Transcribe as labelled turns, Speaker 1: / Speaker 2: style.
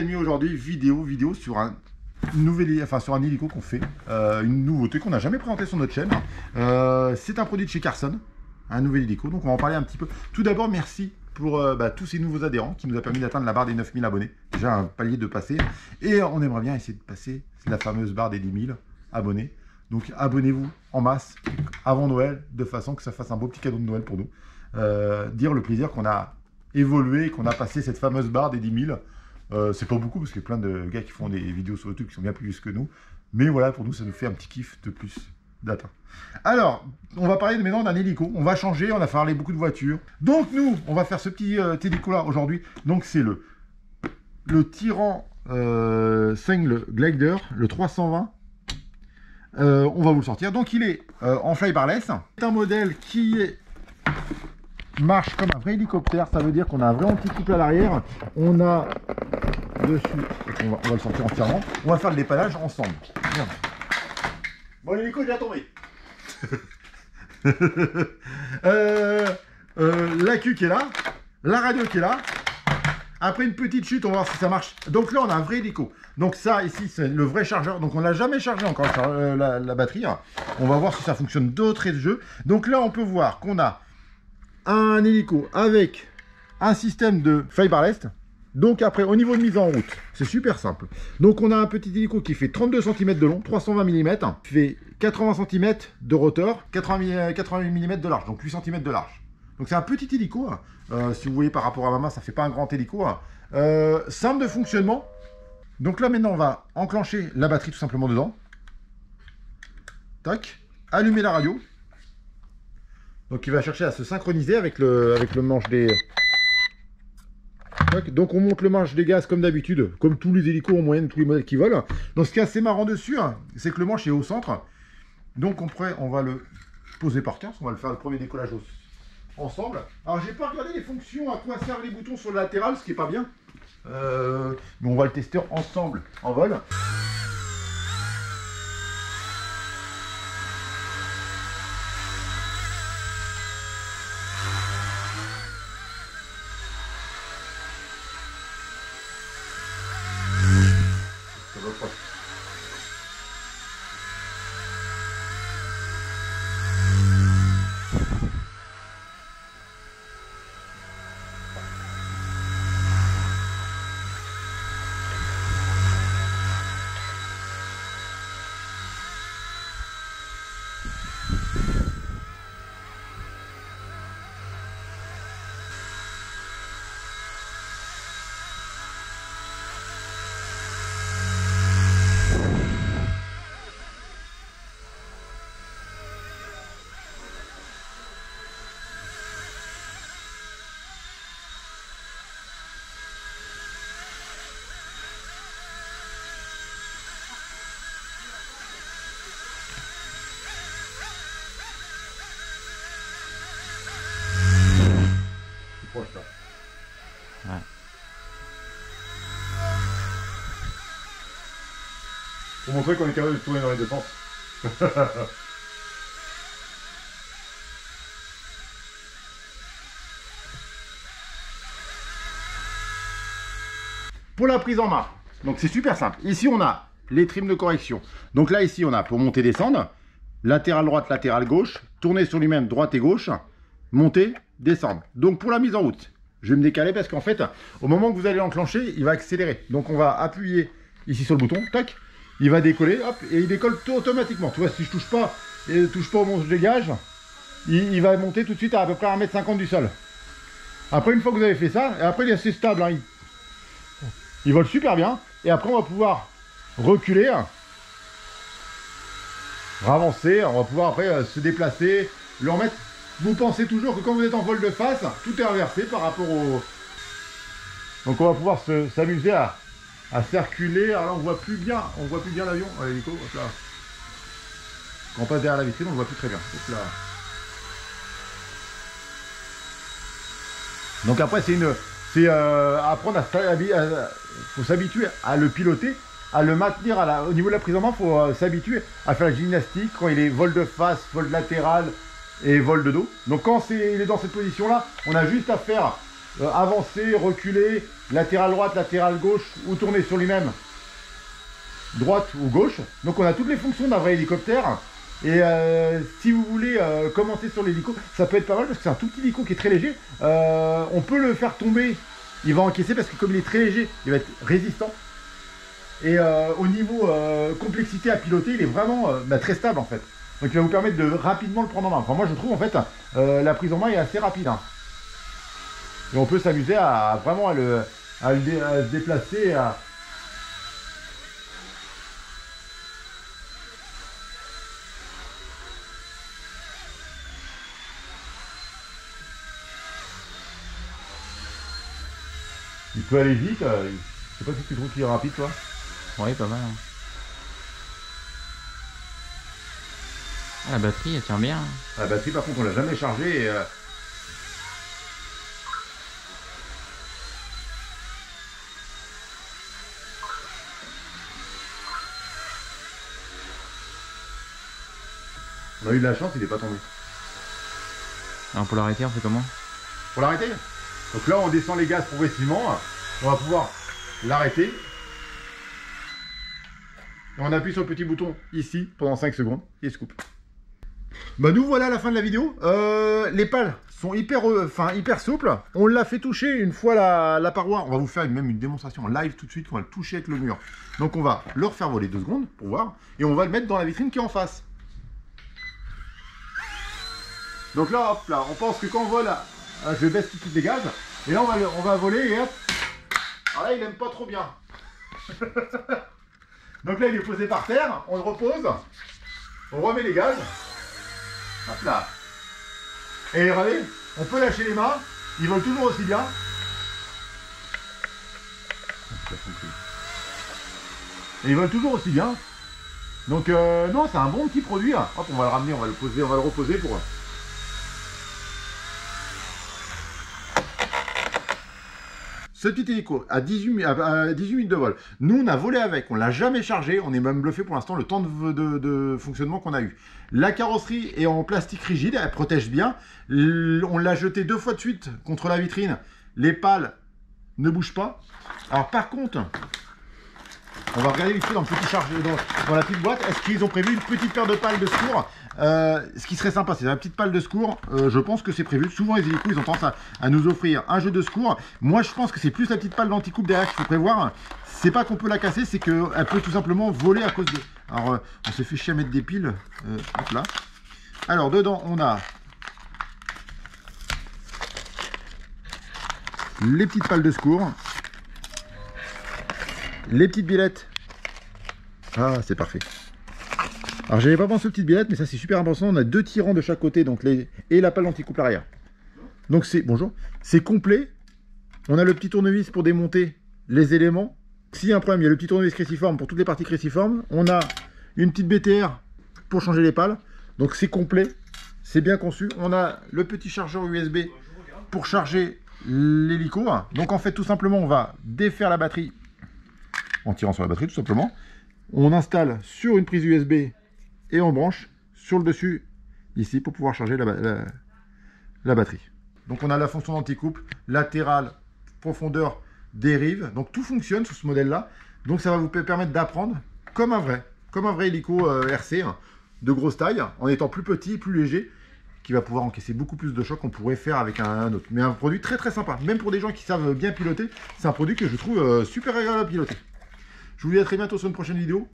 Speaker 1: amis, aujourd'hui vidéo sur un sur un hélico qu'on fait, une nouveauté qu'on n'a jamais présentée sur notre chaîne. C'est un produit de chez Carson, un nouvel hélico, donc on va en parler un petit peu. Tout d'abord, merci pour tous ces nouveaux adhérents qui nous a permis d'atteindre la barre des 9000 abonnés. Déjà un palier de passer, et on aimerait bien essayer de passer la fameuse barre des 10 000 abonnés. Donc abonnez-vous en masse avant Noël, de façon que ça fasse un beau petit cadeau de Noël pour nous. Dire le plaisir qu'on a évolué, qu'on a passé cette fameuse barre des 10 000. C'est pas beaucoup parce qu'il y a plein de gars qui font des vidéos sur YouTube qui sont bien plus vieux que nous. Mais voilà, pour nous, ça nous fait un petit kiff de plus d'atteindre. Alors, on va parler maintenant d'un hélico. On va changer, on a parlé beaucoup de voitures. Donc nous, on va faire ce petit hélico là aujourd'hui. Donc c'est le Tyran Single Glider, le 320. On va vous le sortir. Donc il est en flybarless. C'est un modèle qui marche comme un vrai hélicoptère. Ça veut dire qu'on a un vrai anti-couple à l'arrière. On a dessus, on va le sortir entièrement. On va faire le dépannage ensemble. Bien. Bon, l'hélico est déjà tombé. La queue qui est là, la radio qui est là. Après une petite chute, on va voir si ça marche. Donc là, on a un vrai hélico. Donc ça, ici, c'est le vrai chargeur. Donc on l'a jamais chargé encore, la batterie. On va voir si ça fonctionne d'entrée de jeu. Donc là, on peut voir qu'on a un hélico avec un système de flybarless. Donc après, au niveau de mise en route, c'est super simple. Donc on a un petit hélico qui fait 32 cm de long, 320 mm, fait 80 cm de rotor, 80 mm de large, donc 8 cm de large. Donc c'est un petit hélico. Si vous voyez par rapport à ma main, ça fait pas un grand hélico. Simple de fonctionnement. Donc là maintenant, on va enclencher la batterie tout simplement dedans. Tac. Allumer la radio. Donc il va chercher à se synchroniser avec le manche des... Donc on monte le manche des gaz comme d'habitude, comme tous les hélicos en moyenne, tous les modèles qui volent. Donc ce qui est assez marrant dessus, c'est que le manche est au centre. Donc on va le poser par terre, on va le faire le premier décollage ensemble. Alors j'ai pas regardé les fonctions, à quoi servent les boutons sur le latéral, ce qui est pas bien. Mais on va le tester ensemble en vol. Ouais. Pour montrer qu'on est capable de tourner dans les deux sens. Pour la prise en main, donc c'est super simple. Ici on a les trims de correction. Donc là ici on a pour monter descendre, latéral droite, latéral gauche, tourner sur lui-même droite et gauche, monter, descendre. Donc pour la mise en route, je vais me décaler parce qu'en fait, au moment que vous allez l'enclencher, il va accélérer. Donc on va appuyer ici sur le bouton, tac, il va décoller, hop, et il décolle tout automatiquement. Tu vois, si je touche pas au moment où je dégage, il va monter tout de suite à peu près 1,50 m du sol. Après, une fois que vous avez fait ça, et après il est assez stable, il vole super bien. Et après on va pouvoir reculer, avancer, on va pouvoir après se déplacer, le remettre. Vous pensez toujours que quand vous êtes en vol de face, tout est inversé par rapport au... Donc on va pouvoir s'amuser à circuler. Alors là on voit plus bien l'avion. L'hélico, hop là. Quand on passe derrière la vitrine, on le voit plus très bien. Hop là. Donc après c'est apprendre faut s'habituer à le piloter, à le maintenir au niveau de la prise en main. Il faut s'habituer à faire la gymnastique quand il est vol de face, vol latéral et vol de dos. Donc quand il est dans cette position là, on a juste à faire avancer, reculer, latéral droite, latéral gauche, ou tourner sur lui-même, droite ou gauche. Donc on a toutes les fonctions d'un vrai hélicoptère. Et si vous voulez commencer sur l'hélico, ça peut être pas mal parce que c'est un tout petit hélico qui est très léger. On peut le faire tomber, il va encaisser parce que comme il est très léger, il va être résistant. Et au niveau complexité à piloter, il est vraiment très stable en fait. Donc il va vous permettre de rapidement le prendre en main. Enfin moi je trouve en fait la prise en main est assez rapide. Hein. Et on peut s'amuser à vraiment à se déplacer. Il peut aller vite. Je sais pas si tu trouves qu'il est rapide toi.
Speaker 2: Oui, pas mal. Hein. Ah, la batterie, elle tient bien.
Speaker 1: La batterie, par contre, on l'a jamais chargée. Et, on a eu de la chance, il n'est pas tombé.
Speaker 2: Alors pour l'arrêter, on fait comment?
Speaker 1: Pour l'arrêter? Donc là, on descend les gaz progressivement. On va pouvoir l'arrêter. Et on appuie sur le petit bouton ici pendant 5 secondes. Et il se coupe. Bah nous voilà à la fin de la vidéo. Les pales sont hyper souples. On l'a fait toucher une fois la paroi. On va vous faire même une démonstration en live tout de suite. On va le toucher avec le mur. Donc on va le refaire voler 2 secondes pour voir. Et on va le mettre dans la vitrine qui est en face. Donc là, hop là, on pense que quand on vole, je baisse tout de suite les gaz. Et là on va voler et hop. Alors là il aime pas trop bien. Donc là il est posé par terre. On le repose. On remet les gaz. Hop là. Et regardez, on peut lâcher les mains. Ils volent toujours aussi bien. Et ils volent toujours aussi bien. Donc non, c'est un bon petit produit. Hop, on va le ramener, on va le poser, on va le reposer pour... Ce petit hélico à 18 minutes de vol, nous on a volé avec, on l'a jamais chargé, on est même bluffé pour l'instant le temps de fonctionnement qu'on a eu. La carrosserie est en plastique rigide, elle protège bien, on l'a jeté 2 fois de suite contre la vitrine, les pales ne bougent pas. Alors par contre, on va regarder vite fait dans le petit chargeur, dans la petite boîte, est-ce qu'ils ont prévu une petite paire de pales de secours? Ce qui serait sympa, c'est la petite pale de secours. Je pense que c'est prévu. Souvent, les hélicos, ils ont tendance à nous offrir un jeu de secours. Moi, je pense que c'est plus la petite pale d'anticoupe derrière qu'il faut prévoir. C'est pas qu'on peut la casser, c'est qu'elle peut tout simplement voler à cause de... Alors, on s'est fait chier à mettre des piles. Hop là. Alors, dedans, on a les petites pales de secours. Les petites billettes. Ah, c'est parfait. Alors j'avais pas pensé aux petites billettes, mais ça c'est super important. On a 2 tirants de chaque côté, donc et la pale d'anticoupe arrière. Donc c'est bonjour, c'est complet. On a le petit tournevis pour démonter les éléments. S'il y a un problème, il y a le petit tournevis cruciforme pour toutes les parties cruciformes. On a une petite BTR pour changer les pales. Donc c'est complet, c'est bien conçu. On a le petit chargeur USB pour charger l'hélico. Donc en fait tout simplement on va défaire la batterie en tirant sur la batterie tout simplement. On installe sur une prise USB et on branche sur le dessus ici pour pouvoir charger la batterie. Donc on a la fonction d'anticoupe, latérale, profondeur, dérive. Donc tout fonctionne sur ce modèle là. Donc ça va vous permettre d'apprendre comme un vrai hélico RC de grosse taille, en étant plus petit, plus léger, qui va pouvoir encaisser beaucoup plus de chocs qu'on pourrait faire avec un autre. Mais un produit très très sympa. Même pour des gens qui savent bien piloter, c'est un produit que je trouve super agréable à piloter. Je vous dis à très bientôt sur une prochaine vidéo.